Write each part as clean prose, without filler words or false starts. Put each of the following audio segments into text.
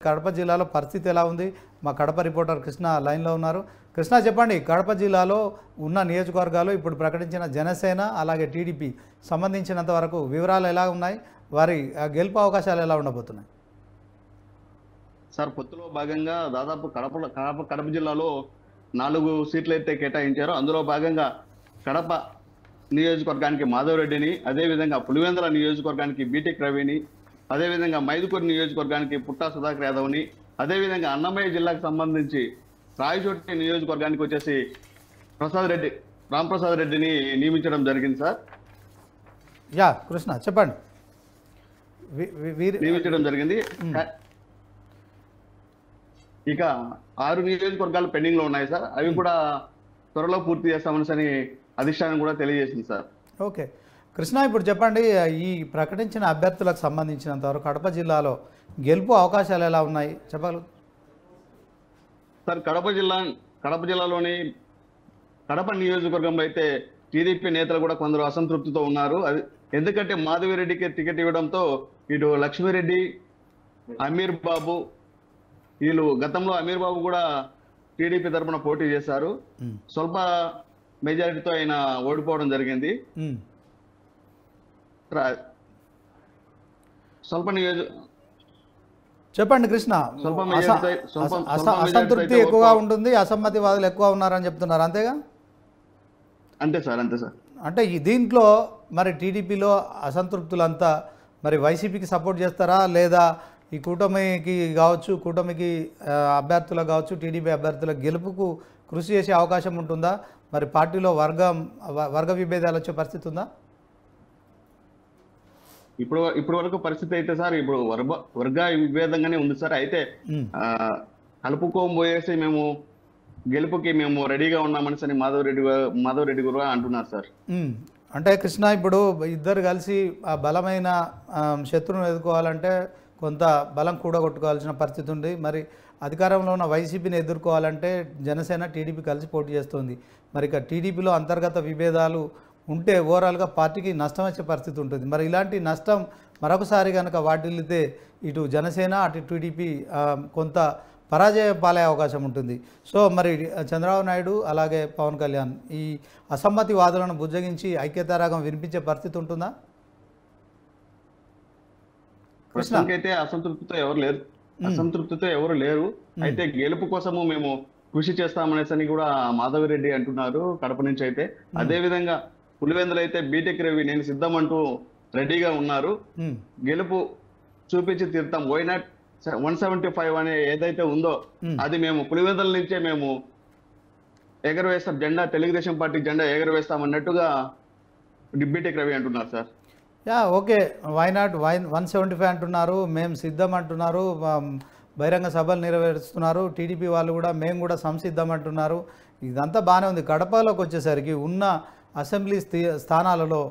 కడప జిల్లాలో పరిస్థితి ఎలా ఉంది? మా కడప రిపోర్టర్ కృష్ణ లైన్లో ఉన్నారు. కృష్ణ చెప్పండి, కడప జిల్లాలో ఉన్న నియోజకవర్గాలు ఇప్పుడు ప్రకటించిన జనసేన అలాగే టీడీపీ సంబంధించినంత వరకు వివరాలు ఎలా ఉన్నాయి? వారి గెలుపు అవకాశాలు ఎలా ఉండబోతున్నాయి? సార్, పొత్తులో భాగంగా దాదాపు కడప జిల్లాలో 4 సీట్లు అయితే కేటాయించారు. అందులో భాగంగా కడప నియోజకవర్గానికి మాధవరెడ్డిని, అదేవిధంగా పులివెందుల నియోజకవర్గానికి బీటెక్ రవిని, అదేవిధంగా మైదుకూరు నియోజకవర్గానికి పుట్టా సుధాకర్ యాదవ్ని, అదేవిధంగా అన్నమయ్య జిల్లాకు సంబంధించి రాయచోటి నియోజకవర్గానికి వచ్చేసి రాంప్రసాద్ రెడ్డిని నియమించడం జరిగింది సార్. యా కృష్ణ చెప్పండి. నియమించడం జరిగింది. ఇక 6 నియోజకవర్గాలు పెండింగ్ లో ఉన్నాయి సార్. అవి కూడా త్వరలో పూర్తి చేస్తామని అధిష్టానం కూడా తెలియజేసింది సార్. ఓకే కృష్ణ, ఇప్పుడు చెప్పండి, ఈ ప్రకటించిన అభ్యర్థులకు సంబంధించినంత వరకు కడప జిల్లాలో గెలుపు అవకాశాలు ఎలా ఉన్నాయి చెప్పగలరు సార్? కడప జిల్లాలోని కడప నియోజకవర్గంలో అయితే టీడీపీ నేతలు కూడా కొందరు అసంతృప్తితో ఉన్నారు. ఎందుకంటే మాధవిరెడ్డికి టికెట్ ఇవ్వడంతో ఇటు లక్ష్మీరెడ్డి, అమీర్ బాబు, వీళ్ళు గతంలో అమీర్ బాబు కూడా టీడీపీ తరఫున పోటీ చేశారు. స్వల్ప మెజారిటీతో ఆయన ఓడిపోవడం జరిగింది. చెప్పండి కృష్ణ. అసంతృప్తి ఎక్కువగా ఉంటుంది, అసమ్మతివాదులు ఎక్కువ ఉన్నారని చెప్తున్నారు, అంతేగా? అంతే సార్, అంతే సార్. అంటే ఈ దీంట్లో మరి టీడీపీలో అసంతృప్తులంతా మరి వైసీపీకి సపోర్ట్ చేస్తారా, లేదా ఈ కూటమికి కావచ్చు, కూటమికి అభ్యర్థులకు కావచ్చు, టీడీపీ అభ్యర్థుల గెలుపుకు కృషి చేసే అవకాశం ఉంటుందా? మరి పార్టీలో వర్గ విభేదాలు వచ్చే పరిస్థితి ఉందా? ఇప్పుడు వరకు పరిస్థితి అయితే సార్ ఇప్పుడు వర్గ విభేదంగానే ఉంది సార్. అయితే కలుపుకోబోయేసి మేము గెలుపుకి మేము రెడీగా ఉన్నామని మాధవరెడ్డి గురు అంటున్నారు సార్. అంటే కృష్ణ, ఇప్పుడు ఇద్దరు కలిసి ఆ బలమైన శత్రువును ఎదుర్కోవాలంటే కొంత బలం కూడగొట్టుకోవాల్సిన పరిస్థితి ఉంది. మరి అధికారంలో ఉన్న వైసీపీని ఎదుర్కోవాలంటే జనసేన టీడీపీ కలిసి పోటీ చేస్తుంది. మరి ఇక టీడీపీలో అంతర్గత విభేదాలు ఉంటే ఓవరాల్గా పార్టీకి నష్టం వచ్చే పరిస్థితి ఉంటుంది. మరి ఇలాంటి నష్టం మరొకసారి కనుక వాటిల్లితే ఇటు జనసేన అటు టీడీపీ కొంత పరాజయ పాలే అవకాశం ఉంటుంది. సో మరి చంద్రబాబు నాయుడు అలాగే పవన్ కళ్యాణ్ ఈ అసమ్మతివాదులను బుజ్జగించి ఐక్యతారాగం వినిపించే పరిస్థితి ఉంటుందా? ప్రస్తుతానికైతే అసంతృప్తితో ఎవరు లేరు. అయితే గెలుపు కోసము మేము కృషి చేస్తామనేసి కూడా మాధవిరెడ్డి అంటున్నారు కడప నుంచి. అయితే అదే విధంగా పులివెందులు అయితే బీటెక్ రవి నేను సిద్ధమంటూ రెడీగా ఉన్నారు. గెలుపు చూపించి తీరుతాం. వైనాట్ 175 అనే ఏదైతే ఉందో అది మేము పులివెందుల నుంచే మేము ఎగరవేస్తాం జెండా, తెలుగుదేశం పార్టీ జెండా ఎగరవేస్తాం అన్నట్టుగా బీటెక్ రవి అంటున్నారు సార్. యా ఓకే, వైనాట్ 175 అంటున్నారు, మేము సిద్ధం అంటున్నారు, బహిరంగ సభలు నెరవేరుస్తున్నారు. టీడీపీ వాళ్ళు కూడా మేము కూడా సంసిద్ధం అంటున్నారు. ఇదంతా బాగానే ఉంది. కడపలోకి వచ్చేసరికి ఉన్న అసెంబ్లీ స్థానాలలో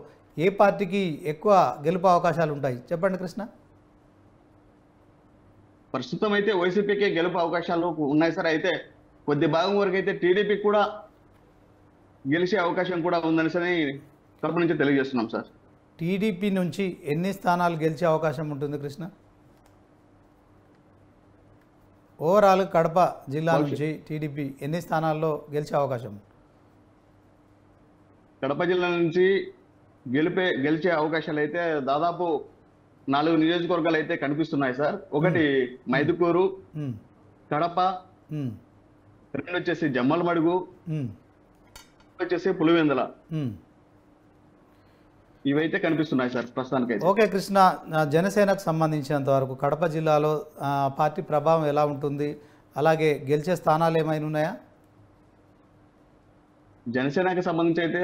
ఏ పార్టీకి ఎక్కువ గెలుపు అవకాశాలు ఉంటాయి చెప్పండి కృష్ణ? ప్రస్తుతం అయితే వైసీపీకే గెలుపు అవకాశాలు ఉన్నాయి సార్. అయితే కొద్ది భాగం వరకు అయితే టీడీపీ కూడా గెలిచే అవకాశం కూడా ఉందని కడప నుంచి తెలియజేస్తున్నాం సార్. టీడీపీ నుంచి ఎన్ని స్థానాలు గెలిచే అవకాశం ఉంటుంది కృష్ణ? ఓవరాల్ కడప జిల్లా నుంచి టీడీపీ ఎన్ని స్థానాల్లో గెలిచే అవకాశం? కడప జిల్లా నుంచి గెలిచే అవకాశాలు అయితే దాదాపు 4 నియోజకవర్గాలు అయితే కనిపిస్తున్నాయి సార్. ఒకటి మైదుకూరు, కడప, 2 వచ్చేసి జమ్మలమడుగు, వచ్చేసి పులివెందుల, ఇవైతే కనిపిస్తున్నాయి సార్ ప్రస్తుతానికి. ఓకే కృష్ణ, జనసేనకు సంబంధించినంత వరకు కడప జిల్లాలో పార్టీ ప్రభావం ఎలా ఉంటుంది, అలాగే గెలిచే స్థానాలు ఏమైనా ఉన్నాయా? జనసేనకి సంబంధించి అయితే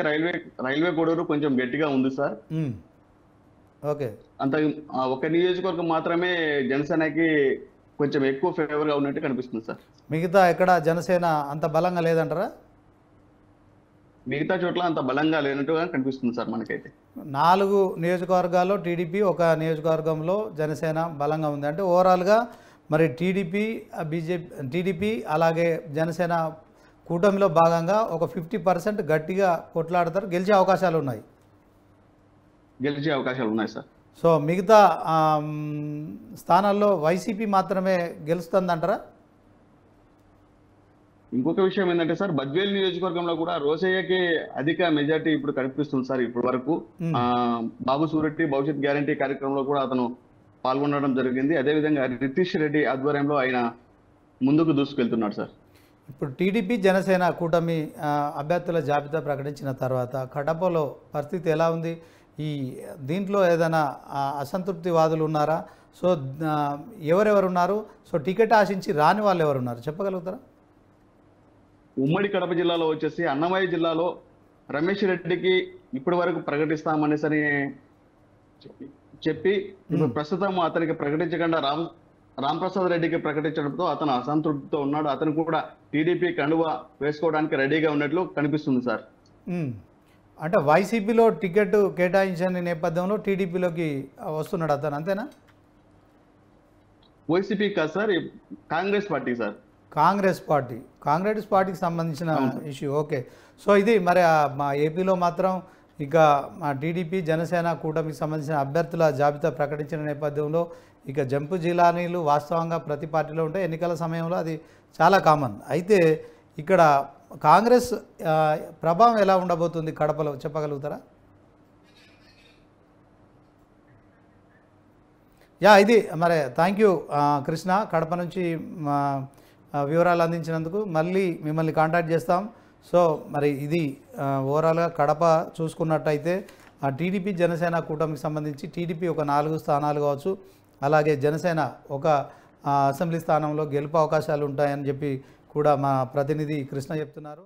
రైల్వే కోడూరు కొంచెం గట్టిగా ఉంది సార్. ఓకే, అంత ఒక నియోజకవర్గం మాత్రమే జనసేనకి కొంచెం ఎక్కువ ఫేవర్గా ఉన్నట్టు కనిపిస్తుంది సార్. మిగతా ఎక్కడ జనసేన అంత బలంగా లేదంటారా? మిగతా చోట్ల అంత బలంగా లేనట్టుగా కనిపిస్తుంది సార్ మనకైతే. 4 నియోజకవర్గాల్లో టీడీపీ, ఒక నియోజకవర్గంలో జనసేన బలంగా ఉంది. అంటే ఓవరాల్గా మరి టీడీపీ అలాగే జనసేన కూటమిలో భాగంగా ఒక 50% గట్టిగా కొట్లాడతారు, గెలిచే అవకాశాలు ఉన్నాయి. గెలిచే అవకాశాలు ఉన్నాయి సార్. సో మిగతా స్థానాల్లో వైసీపీ మాత్రమే గెలుస్తుందంటారా? ఇంకొక విషయం ఏంటంటే సార్, బద్వేల్ నియోజకవర్గంలో కూడా రోసయ్యకి అధిక మెజార్టీ ఇప్పుడు కనిపిస్తుంది సార్. ఇప్పటి వరకు బాబు సూరెడ్డి భవిష్యత్ గ్యారంటీ కార్యక్రమంలో కూడా అతను పాల్గొనడం జరిగింది. అదేవిధంగా రితీష్ రెడ్డి ఆధ్వర్యంలో ఆయన ముందుకు దూసుకెళ్తున్నాడు సార్. ఇప్పుడు టీడీపీ జనసేన కూటమి అభ్యర్థుల జాబితా ప్రకటించిన తర్వాత కడపలో పరిస్థితి ఎలా ఉంది? దీంట్లో ఏదైనా అసంతృప్తివాదులు ఉన్నారా? సో ఎవరెవరు ఉన్నారు? సో టికెట్ ఆశించి రాని వాళ్ళు ఎవరున్నారు చెప్పగలుగుతారా? ఉమ్మడి కడప జిల్లాలో వచ్చేసి అన్నమయ్య జిల్లాలో రమేష్ రెడ్డికి ఇప్పటి వరకు ప్రకటిస్తామనేసరి చెప్పి ప్రస్తుతం అతనికి ప్రకటించకుండా రాంప్రసాద్ రెడ్డికి ప్రకటించడంతో అతను అసంతృప్తితో ఉన్నాడు. అతను కూడా టీడీపీ కండువా వేసుకోవడానికి రెడీగా ఉన్నట్లు కనిపిస్తుంది సార్. అంటే వైసీపీలో టికెట్ కేటాయించని నేపథ్యంలో టీడీపీలోకి వస్తున్నాడు అతను, అంతేనా? వైసీపీ కాదు sir, Congress party sir. Congress పార్టీకి సంబంధించిన ఇష్యూ. ఓకే. సో ఇది మరి మా ఏపీలో మాత్రం ఇక మా టీడీపీ జనసేన కూటమికి సంబంధించిన అభ్యర్థుల జాబితా ప్రకటించిన నేపథ్యంలో ఇక జంపు జిల్లానీలు వాస్తవంగా ప్రతి పార్టీలో ఉంటే ఎన్నికల సమయంలో అది చాలా కామన్. అయితే ఇక్కడ కాంగ్రెస్ ప్రభావం ఎలా ఉండబోతుంది కడపలో చెప్పగలుగుతారా? ఇది మరి థ్యాంక్ యూ కృష్ణ, కడప నుంచి వివరాలు అందించినందుకు. మళ్ళీ మిమ్మల్ని కాంటాక్ట్ చేస్తాం. సో మరి ఇది ఓవరాల్గా కడప చూసుకున్నట్టయితే టీడీపీ జనసేన కూటమికి సంబంధించి టీడీపీ ఒక 4 స్థానాలు కావచ్చు, అలాగే జనసేన ఒక అసెంబ్లీ స్థానంలో గెలుపు అవకాశాలు ఉంటాయని చెప్పి కూడా మా ప్రతినిధి కృష్ణ చెప్తున్నారు.